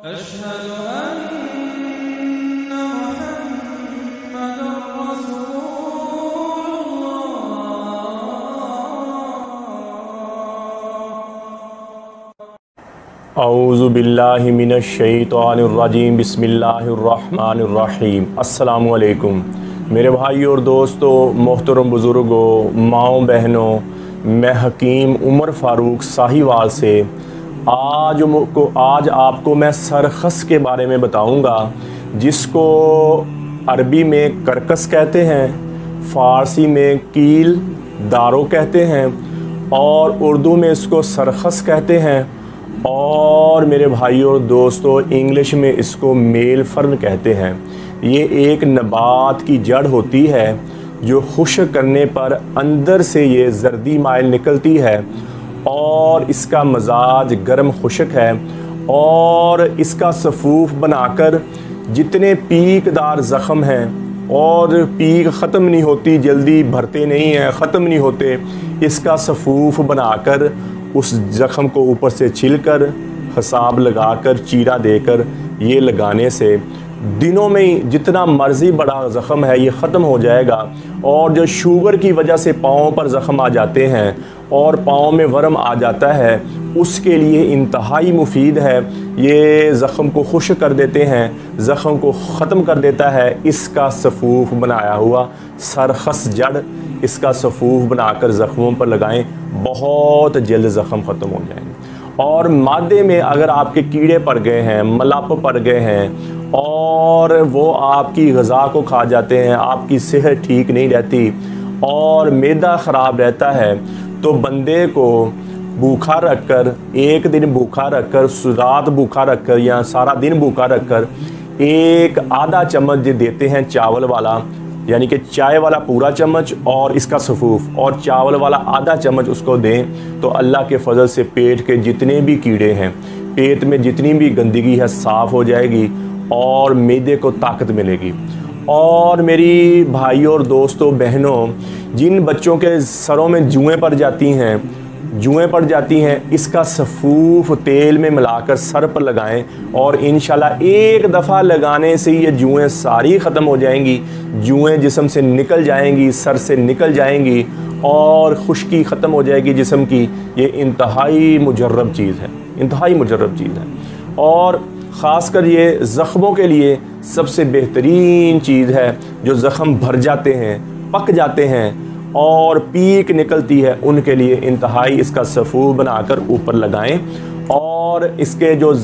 अशहदु अन्ना मुहम्मदुर रसूलुल्लाह। औज़ु बिल्लाहि मिनश शैतानिर रजीम बिस्मिल्लाहिर रहमानिर रहीम। अस्सलामु अलैकुम मेरे भाई और दोस्तों, मोहतरम बुज़ुर्गों, माओ बहनों, मैं हकीम उमर फ़ारूक साहिवाल से आज आपको मैं सरखस के बारे में बताऊंगा, जिसको अरबी में करकस कहते हैं, फ़ारसी में कील दारो कहते हैं और उर्दू में इसको सरखस कहते हैं और मेरे भाइयों और दोस्तों इंग्लिश में इसको मेल फर्न कहते हैं। ये एक नबात की जड़ होती है जो खुश्क करने पर अंदर से ये जर्दी माइल निकलती है और इसका मजाज गर्म खुश्क है और इसका सफूफ बनाकर जितने पीकदार ज़ख़म हैं और पीक ख़त्म नहीं होती, जल्दी भरते नहीं हैं, ख़त्म नहीं होते, इसका सफूफ बनाकर उस ज़ख़म को ऊपर से छिलकर हिसाब लगाकर चीरा देकर ये लगाने से दिनों में ही जितना मर्ज़ी बड़ा ज़ख़म है ये ख़त्म हो जाएगा। और जो शुगर की वजह से पाँव पर ज़ख़म आ जाते हैं और पाँव में वर्म आ जाता है, उसके लिए इंतहाई मुफीद है। ये ज़ख़म को खुश्क कर देते हैं, ज़ख़म को ख़त्म कर देता है। इसका सफूफ बनाया हुआ सरखस जड़, इसका सफूफ बनाकर ज़ख़मों पर लगाएं, बहुत जल्द ज़ख़म ख़त्म हो जाएंगे। और मादे में अगर आपके कीड़े पड़ गए हैं, मलाप पड़ गए हैं और वो आपकी ग़िज़ा को खा जाते हैं, आपकी सेहत ठीक नहीं रहती और मैदा ख़राब रहता है, तो बंदे को भूखा रखकर, एक दिन भूखा रखकर, रात भूखा रखकर या सारा दिन भूखा रखकर एक आधा चम्मच देते हैं चावल वाला, यानी कि चाय वाला पूरा चम्मच और इसका सफूफ और चावल वाला आधा चम्मच उसको दें, तो अल्लाह के फजल से पेट के जितने भी कीड़े हैं, पेट में जितनी भी गंदगी है साफ़ हो जाएगी और मैदे को ताकत मिलेगी। और मेरी भाइयों और दोस्तों बहनों, जिन बच्चों के सरों में जुएँ पड़ जाती हैं, इसका सफूफ तेल में मिलाकर सर पर लगाएं और इंशाल्लाह एक दफ़ा लगाने से ये जुएँ सारी ख़त्म हो जाएंगी, जुएँ जिस्म से निकल जाएंगी, सर से निकल जाएंगी और खुश्की ख़त्म हो जाएगी जिस्म की। ये इंतहाई मुजर्रब चीज़ है, इंतहाई मुजर्रब चीज़ है और ख़ासकर ये ज़ख़्मों के लिए सबसे बेहतरीन चीज़ है। जो ज़ख़्म भर जाते हैं, पक जाते हैं और पीक निकलती है, उनके लिए इंतहाई इसका सफूफ बनाकर ऊपर लगाएं। और इसके जो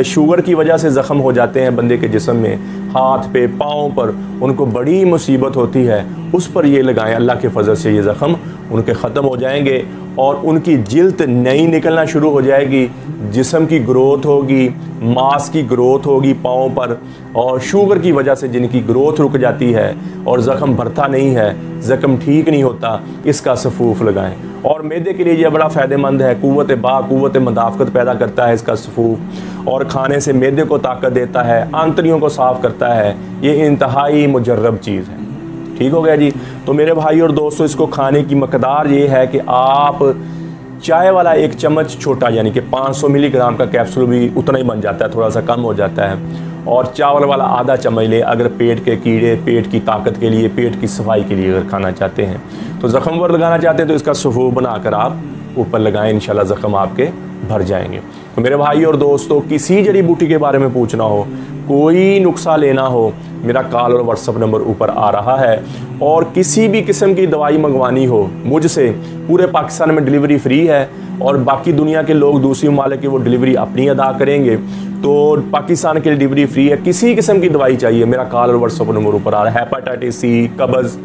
शुगर की वजह से ज़ख़्म हो जाते हैं बंदे के जिस्म में, हाथ पे पाँव पर, उनको बड़ी मुसीबत होती है, उस पर ये लगाएं। अल्लाह के फजल से ये ज़ख़्म उनके ख़त्म हो जाएंगे और उनकी जिल्द नई निकलना शुरू हो जाएगी, जिस्म की ग्रोथ होगी, मांस की ग्रोथ होगी पाँव पर। और शुगर की वजह से जिनकी ग्रोथ रुक जाती है और ज़ख़्म भरता नहीं है, ज़ख़्म ठीक नहीं होता, इसका सफूफ लगाएं। और मैदे के लिए ये बड़ा फ़ायदेमंद है, क़ुव्वत मदाफ़क़त पैदा करता है इसका सफूफ और खाने से मैदे को ताकत देता है, आंतड़ियों को साफ़ करता है। ये इंतहाई मुजर्रब चीज़ है। ठीक हो गया जी। तो मेरे भाई और दोस्तों, इसको खाने की मकदार ये है कि आप चाय वाला एक चम्मच छोटा, यानी कि 500 मिलीग्राम का कैप्सूल भी उतना ही बन जाता है, थोड़ा सा कम हो जाता है, और चावल वाला आधा चम्मच लें अगर पेट के कीड़े, पेट की ताकत के लिए, पेट की सफाई के लिए अगर खाना चाहते हैं। तो ज़ख़्म पर लगाना चाहते हैं तो इसका सफूफ बनाकर आप ऊपर लगाएं, इंशाल्लाह ज़ख़्म आपके भर जाएंगे। तो मेरे भाई और दोस्तों, किसी जड़ी बूटी के बारे में पूछना हो, कोई नुस्खा लेना हो, मेरा कॉल और व्हाट्सअप नंबर ऊपर आ रहा है। और किसी भी किस्म की दवाई मंगवानी हो मुझसे, पूरे पाकिस्तान में डिलीवरी फ्री है और बाकी दुनिया के लोग दूसरी ममालिक की वो डिलीवरी अपनी अदा करेंगे, तो पाकिस्तान की डिलीवरी फ्री है। किसी किस्म की दवाई चाहिए, मेरा कॉल और व्हाट्सअप नंबर ऊपर आ रहा है। हेपेटाइटिस सी, कब्ज़,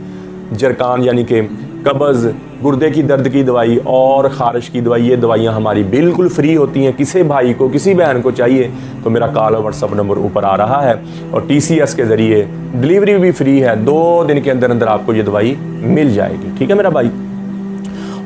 जरकान यानी कि कब्ज़, गुर्दे की दर्द की दवाई और ख़ारिश की दवाई, ये दवाइयाँ हमारी बिल्कुल फ्री होती हैं। किसी भाई को, किसी बहन को चाहिए तो मेरा कॉल और व्हाट्सअप नंबर ऊपर आ रहा है। और TCS के ज़रिए डिलीवरी भी फ्री है, 2 दिन के अंदर अंदर आपको ये दवाई मिल जाएगी। ठीक है मेरा भाई।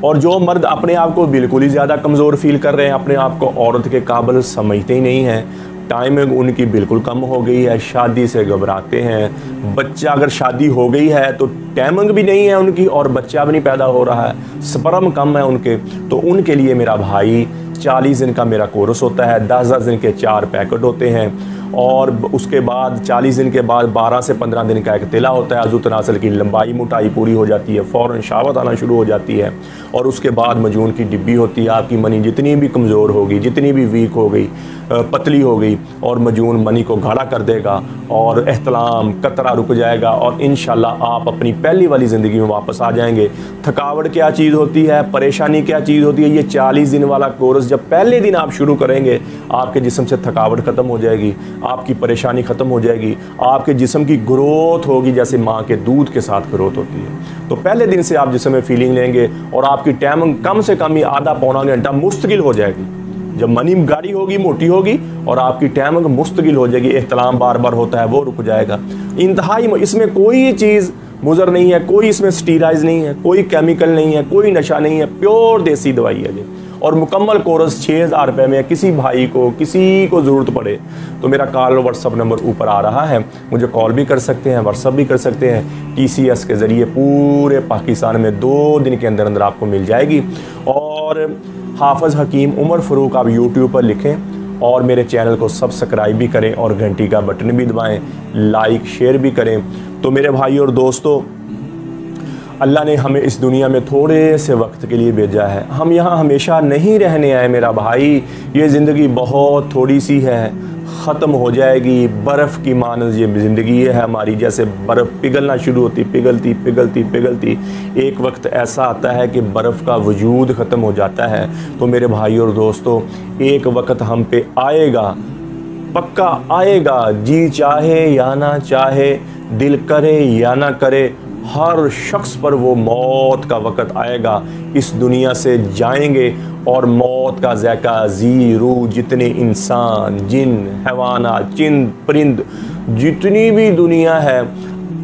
और जो मर्द अपने आप को बिल्कुल ही ज़्यादा कमज़ोर फील कर रहे हैं, अपने आप को औरत के काबिल समझते ही नहीं हैं, टाइमिंग उनकी बिल्कुल कम हो गई है, शादी से घबराते हैं, बच्चा अगर शादी हो गई है तो टाइमिंग भी नहीं है उनकी और बच्चा भी नहीं पैदा हो रहा है, स्पर्म कम है उनके, तो उनके लिए मेरा भाई 40 दिन का मेरा कोर्स होता है, 10-10 दिन के 4 पैकेट होते हैं, और उसके बाद 40 दिन के बाद 12 से 15 दिन का एक तिला होता है। अज़ू तनासल की लंबाई मोटाई पूरी हो जाती है, फ़ौरन शहावत आना शुरू हो जाती है, और उसके बाद मजून की डिब्बी होती है। आपकी मनी जितनी भी कमज़ोर होगी, जितनी भी वीक हो गई, पतली हो गई, और मजून मनी को गाढ़ा कर देगा और एहतलाम कतरा रुक जाएगा, और इंशाल्लाह आप अपनी पहली वाली ज़िंदगी में वापस आ जाएंगे। थकावट क्या चीज़ होती है, परेशानी क्या चीज़ होती है, ये 40 दिन वाला कोर्स जब पहले दिन आप शुरू करेंगे, आपके जिस्म से थकावट ख़त्म हो जाएगी, आपकी परेशानी ख़त्म हो जाएगी, आपके जिस्म की ग्रोथ होगी जैसे माँ के दूध के साथ ग्रोथ होती है। तो पहले दिन से आप जिस्म में फीलिंग लेंगे, और आपकी टाइमिंग कम से कम ही आधा पौना घंटा मुस्तकिल हो जाएगी। जब मनी गाढ़ी होगी, मोटी होगी, और आपकी टाइमिंग मुस्तकिल हो जाएगी, एहतलाम बार बार होता है वो रुक जाएगा। इंतहाई इसमें कोई चीज़ मुज़र नहीं है, कोई इसमें स्टीराइज नहीं है, कोई केमिकल नहीं है, कोई नशा नहीं है, प्योर देसी दवाई है ये। और मुकम्मल कोर्स 6000 रुपये में। किसी भाई को, किसी को ज़रूरत पड़े तो मेरा कॉल व्हाट्सअप नंबर ऊपर आ रहा है, मुझे कॉल भी कर सकते हैं, व्हाट्सअप भी कर सकते हैं। TCS के ज़रिए पूरे पाकिस्तान में 2 दिन के अंदर अंदर आपको मिल जाएगी। और हाफ़िज़ हकीम उमर फ़रूक आप YouTube पर लिखें, और मेरे चैनल को सब्सक्राइब भी करें, और घंटी का बटन भी दबाएं, लाइक शेयर भी करें। तो मेरे भाई और दोस्तों, अल्लाह ने हमें इस दुनिया में थोड़े से वक्त के लिए भेजा है। हम यहाँ हमेशा नहीं रहने आए मेरा भाई। ये ज़िंदगी बहुत थोड़ी सी है, ख़त्म हो जाएगी। बर्फ़ की मानद ये ज़िंदगी है हमारी, जैसे बर्फ़ पिघलना शुरू होती, पिघलती पिघलती पिघलती एक वक्त ऐसा आता है कि बर्फ़ का वजूद ख़त्म हो जाता है। तो मेरे भाई और दोस्तों, एक वक्त हम पे आएगा, पक्का आएगा, जी चाहे या ना चाहे, दिल करे या ना करे, हर शख्स पर वो मौत का वक़्त आएगा। इस दुनिया से जाएंगे, और मौत का ज़ायका जी रूह जितने इंसान, जिन, हैवानात, चिंद, परिंद, जितनी भी दुनिया है,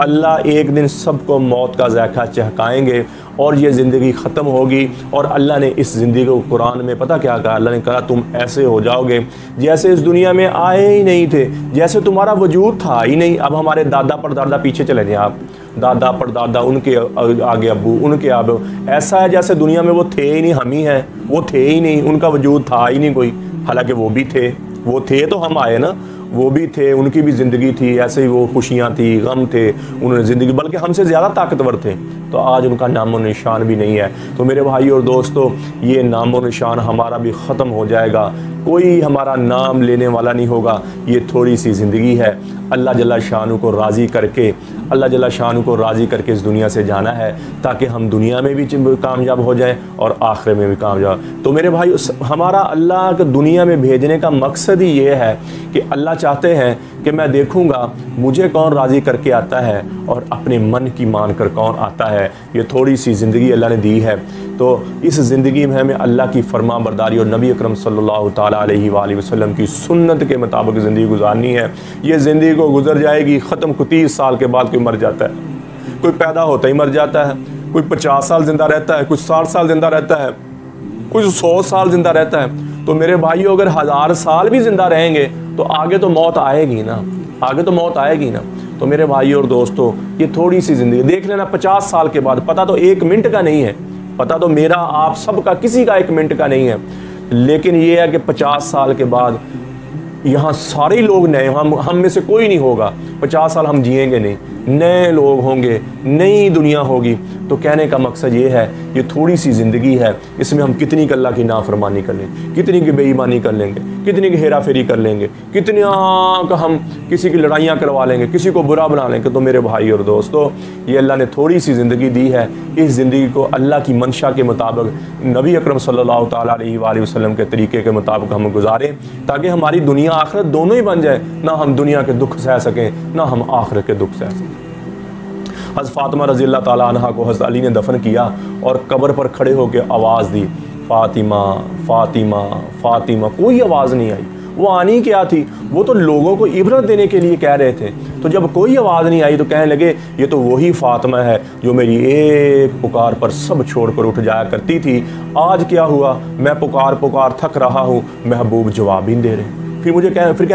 अल्लाह एक दिन सबको मौत का ज़ायका चहकाएंगे, और ये ज़िंदगी ख़त्म होगी। और अल्लाह ने इस ज़िंदगी को कुरान में पता क्या कहा? अल्लाह ने कहा तुम ऐसे हो जाओगे जैसे इस दुनिया में आए ही नहीं थे, जैसे तुम्हारा वजूद था ही नहीं। अब हमारे दादा परदादा पीछे चले जाएं आप, दादा परदादा, उनके आगे अब्बू, उनके आगे, ऐसा है जैसे दुनिया में वो थे ही नहीं, हम ही हैं। वो थे ही नहीं, उनका वजूद था ही नहीं कोई। हालांकि वो भी थे, वो थे तो हम आए ना, वो भी थे, उनकी भी ज़िंदगी थी, ऐसे ही वो खुशियाँ थी, गम थे, उन्होंने ज़िंदगी, बल्कि हमसे ज़्यादा ताकतवर थे। तो आज उनका नामो निशान भी नहीं है। तो मेरे भाई और दोस्तों, ये नामो निशान हमारा भी ख़त्म हो जाएगा, कोई हमारा नाम लेने वाला नहीं होगा। ये थोड़ी सी ज़िंदगी है, अल्लाह जल्ला शानु को राज़ी करके, अल्लाह जल्ला शानु को राज़ी करके इस दुनिया से जाना है, ताकि हम दुनिया में भी कामयाब हो जाएं और आखिरत में भी कामयाब। तो मेरे भाई, हमारा अल्लाह को दुनिया में भेजने का मकसद ही ये है कि अल्लाह चाहते हैं कि मैं देखूंगा मुझे कौन राज़ी करके आता है और अपने मन की मान कर कौन आता है। ये थोड़ी सी ज़िंदगी अल्लाह ने दी है, तो इस ज़िंदगी में हमें अल्लाह की फरमा बरदारी और नबी अकरम सल्लल्लाहु ताला अलैहि वसल्लम की सुन्नत के मुताबिक ज़िंदगी गुजारनी है। ये ज़िंदगी को गुजर जाएगी, ख़त्म को 30 साल के बाद कोई मर जाता है, कोई पैदा होता ही मर जाता है, कोई 50 साल ज़िंदा रहता है, कुछ 60 साल ज़िंदा रहता है, कुछ 100 साल ज़िंदा रहता है। तो मेरे भाइयों, अगर 1000 साल भी ज़िंदा रहेंगे तो आगे तो मौत आएगी ना, आगे तो मौत आएगी ना। तो मेरे भाइयों और दोस्तों, ये थोड़ी सी ज़िंदगी देख लेना, 50 साल के बाद, पता तो 1 मिनट का नहीं है, पता तो मेरा आप सबका किसी का 1 मिनट का नहीं है, लेकिन ये है कि 50 साल के बाद यहाँ सारे लोग नए, हम में से कोई नहीं होगा। 50 साल हम जिएंगे नहीं, नए लोग होंगे, नई दुनिया होगी। तो कहने का मकसद ये है, ये थोड़ी सी ज़िंदगी है, इसमें हम कितनी अल्लाह की नाफरमानी कर लेंगे, कितनी की बेईमानी कर लेंगे, कितनी की हेरा फेरी कर लेंगे, कितनी का हम किसी की लड़ाइयाँ करवा लेंगे, किसी को बुरा बना लेंगे। तो मेरे भाई और दोस्तों, ये अल्लाह ने थोड़ी सी ज़िंदगी दी है, इस ज़िंदगी को अल्लाह की मंशा के मुताबिक, नबी अकरम सल्लल्लाहु ताला अलैहि वसल्लम के तरीके के मुताबिक हम गुजारें, ताकि हमारी दुनिया आखिरत दोनों ही बन जाए। ना हम दुनिया के दुख सह सकें, ना हम आखिरत के दुख सह सकें। हज़रत फ़ातिमा रज़ी अल्लाह ताला अन्हा को हज़रत अली ने दफन किया और कब्र पर खड़े होकर आवाज़ दी, फ़ातिमा फ़ातिमा फ़ातिमा। कोई आवाज़ नहीं आई। वो आनी क्या थी? वो तो लोगों को इबरत देने के लिए कह रहे थे। तो जब कोई आवाज़ नहीं आई तो कहने लगे, ये तो वही फ़ातिमा है जो मेरी एक पुकार पर सब छोड़ कर उठ जाया करती थी। आज क्या हुआ? मैं पुकार पुकार थक रहा हूँ, महबूब जवाब ही दे रहे। फिर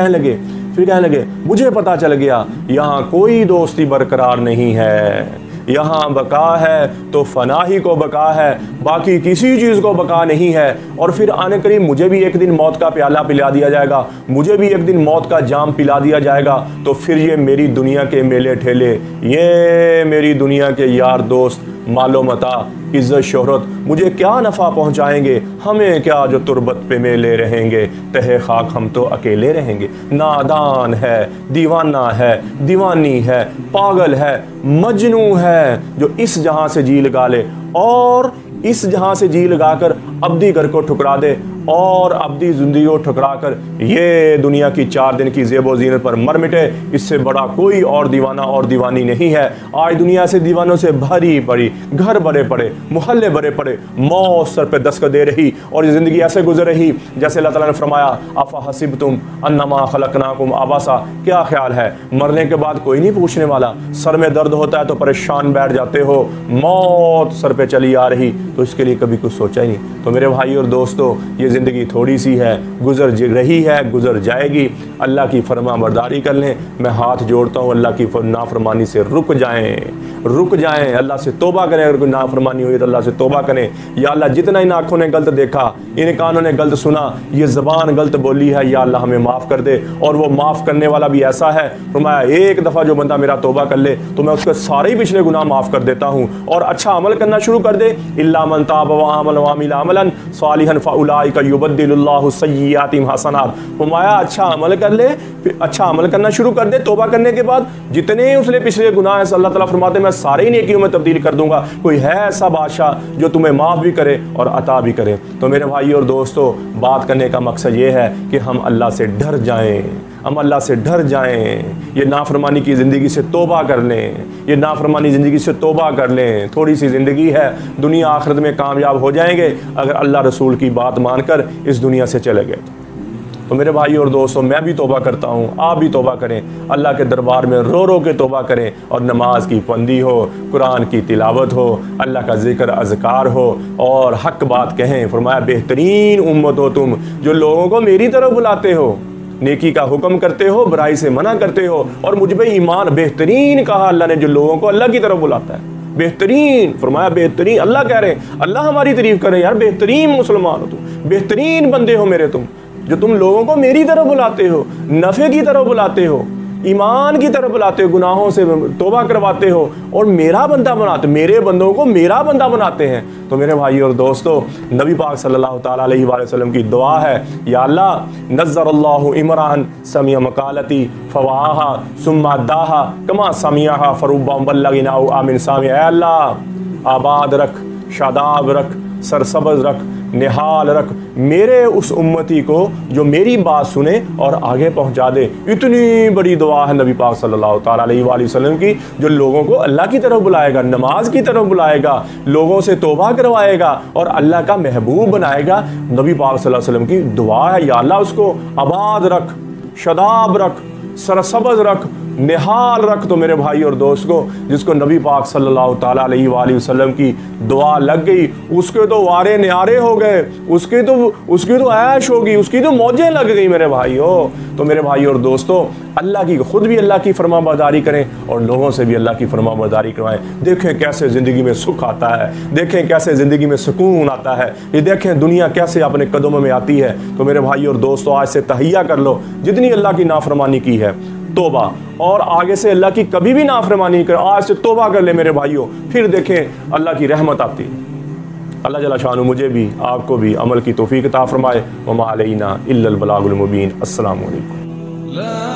कहने लगे मुझे पता चल गया यहाँ कोई दोस्ती बरकरार नहीं है, यहाँ बका है तो फना ही को बका है, बाकी किसी चीज़ को बका नहीं है। और फिर आने करीब मुझे भी एक दिन मौत का प्याला पिला दिया जाएगा, मुझे भी एक दिन मौत का जाम पिला दिया जाएगा। तो फिर ये मेरी दुनिया के मेले ठेले, ये मेरी दुनिया के यार दोस्त, मालो मता, इज़्ज़त शोहरत मुझे क्या नफ़ा पहुँचाएंगे, हमें क्या जो तुरबत पे मेले रहेंगे, तहे खाक हम तो अकेले रहेंगे। नादान है, दीवाना है, दीवानी है, पागल है, मजनू है, जो इस जहाँ से जी लगा ले और इस जहाँ से जी लगाकर अब्दी घर को ठुकरा दे और अब्दी ज़िंदगी को ठुकरा कर ये दुनिया की 4 दिन की ज़ेबो ज़ीनत पर मर मिटे। इससे बड़ा कोई और दीवाना और दीवानी नहीं है। आज दुनिया से दीवानों से भरी पड़ी, घर भरे पड़े, मोहल्ले भरे पड़े, मौत सर पे दस्तक दे रही और ये ज़िंदगी ऐसे गुजर रही जैसे अल्लाह ताला ने फरमाया, अफ़ा हसिबतुम अन्नमा खलक़नाकुम अबासा। क्या ख्याल है मरने के बाद कोई नहीं पूछने वाला? सर में दर्द होता है तो परेशान बैठ जाते हो, मौत सर पे चली आ रही तो इसके लिए कभी कुछ सोचा ही नहीं। तो मेरे भाई और दोस्तों, ये ज़िंदगी थोड़ी सी है, गुजर रही है, गुजर जाएगी। अल्लाह की फरमा बरदारी कर लें। मैं हाथ जोड़ता हूँ, अल्लाह की नाफरमानी से रुक जाएं, अल्लाह से तौबा करें। अगर कोई नाफरमानी हुई तो अल्लाह से तौबा करें। या अल्लाह, जितना इन आँखों ने गलत देखा, इन कानों ने गलत सुना, ये ज़बान गलत बोली है, या अल्लाह हमें माफ़ कर दे। और वो माफ़ करने वाला भी ऐसा है, फरमाया एक दफ़ा जो बंदा मेरा तौबा कर ले तो मैं उसके सारे ही पिछले गुनाह माफ़ कर देता हूँ और अच्छा अमल करना शुरू कर दे। इल्ला मन ताब व आमन व अमिल अमलन सालिहन फउलाइका युबद्दिलुल्लाहु सय्यिआतिहिम हसनात। फरमाया अच्छा अमल कर ले, फिर अच्छा अमल करना शुरू कर दे। तौबा करने के बाद जितने उसने पिछले गुनाह हैं, अल्लाह ताला फरमाते मैं सारे ही नेकियों में तब्दील कर दूंगा। कोई है ऐसा बादशाह जो तुम्हें माफ़ भी करे और अता भी करे? तो मेरे भाई और दोस्तों, बात करने का मकसद ये है कि हम अल्लाह से डर जाएं, हम अल्लाह से डर जाएं। ये नाफरमानी की ज़िंदगी से तौबा कर लें, ये नाफरमानी ज़िंदगी से तौबा कर लें। थोड़ी सी ज़िंदगी है, दुनिया आखिरत में कामयाब हो जाएंगे अगर अल्लाह रसूल की बात मानकर इस दुनिया से चले गए। तो मेरे भाई और दोस्तों, मैं भी तौबा करता हूँ, आप भी तौबा करें, अल्लाह के दरबार में रो रो के तौबा करें और नमाज की पाबंदी हो, कुरान की तिलावत हो, अल्लाह का जिक्र अज़कार हो और हक बात कहें। फरमाया बेहतरीन उम्मत हो तुम जो लोगों को मेरी तरफ बुलाते हो, नेकी का हुक्म करते हो, बुराई से मना करते हो और मुझ पे ईमान। बेहतरीन कहा अल्लाह ने, जो लोगों को अल्लाह की तरफ बुलाता है। बेहतरीन फरमाया, बेहतरीन। अल्लाह कह रहे हैं, अल्लाह हमारी तारीफ करे, यार बेहतरीन मुसलमान हो तुम, बेहतरीन बंदे हो मेरे तुम, जो तुम लोगों को मेरी तरफ बुलाते हो, नफ़े की तरफ बुलाते हो, ईमान की तरफ बुलाते हो, गुनाहों से तौबा करवाते हो और मेरा बंदा बनाते, मेरे बंदों को मेरा बंदा बनाते हैं। तो मेरे भाई और दोस्तों, नबी पाक सल्लल्लाहु ताला अलैहि वसल्लम की दुआ है, या अल्लाह नज़्ज़रल्लाहु इमरान समिया मकालती फवाहा सुम्मा दाहा कमा समियाहा फरुब्बा बल्लगिनाहु आमिन सामिया। अल्लाह आबाद रख, शादाब रख, सरसब्ज़ रख, निहाल रख मेरे उस उम्मती को जो मेरी बात सुने और आगे पहुंचा दे। इतनी बड़ी दुआ है नबी पाक सल्लल्लाहु ताला अलैहि वसल्लम की, जो लोगों को अल्लाह की तरफ बुलाएगा, नमाज की तरफ बुलाएगा, लोगों से तौबा करवाएगा और अल्लाह का महबूब बनाएगा। नबी पाक सल्लल्लाहु अलैहि वसल्लम की दुआ है, या अल्लाह उसको आबाद रख, शदाब रख, सरसब्ज़ रख, निहाल रख। तो मेरे भाई और दोस्त को, जिसको नबी पाक सल्लल्लाहु ताला अलैहि वसल्लम की दुआ लग गई, उसके तो वारे न्यारे हो गए, उसकी तो ऐश होगी, उसकी तो मौजें लग गई मेरे भाई हो। तो मेरे भाई और दोस्तों, अल्लाह की खुद भी अल्लाह की फरमाबरदारी करें और लोगों से भी अल्लाह की फरमाबरदारी करवाएं। देखें कैसे ज़िंदगी में सुख आता है, देखें कैसे ज़िंदगी में सुकून आता है, ये देखें दुनिया कैसे अपने कदमों में आती है। तो मेरे भाई और दोस्तों, आज से तहिया कर लो, जितनी अल्लाह की नाफरमानी की है तौबा, और आगे से अल्लाह की कभी भी नाफरमानी कर, आज से तौबा कर ले मेरे भाइयों, फिर देखें अल्लाह की रहमत आती। अल्लाह जल्ल शानु मुझे भी आपको भी अमल की तौफीक अता फरमाए। वमा अलैना इल्लल बलागुल मुबीन। अस्सलामु अलैकुम।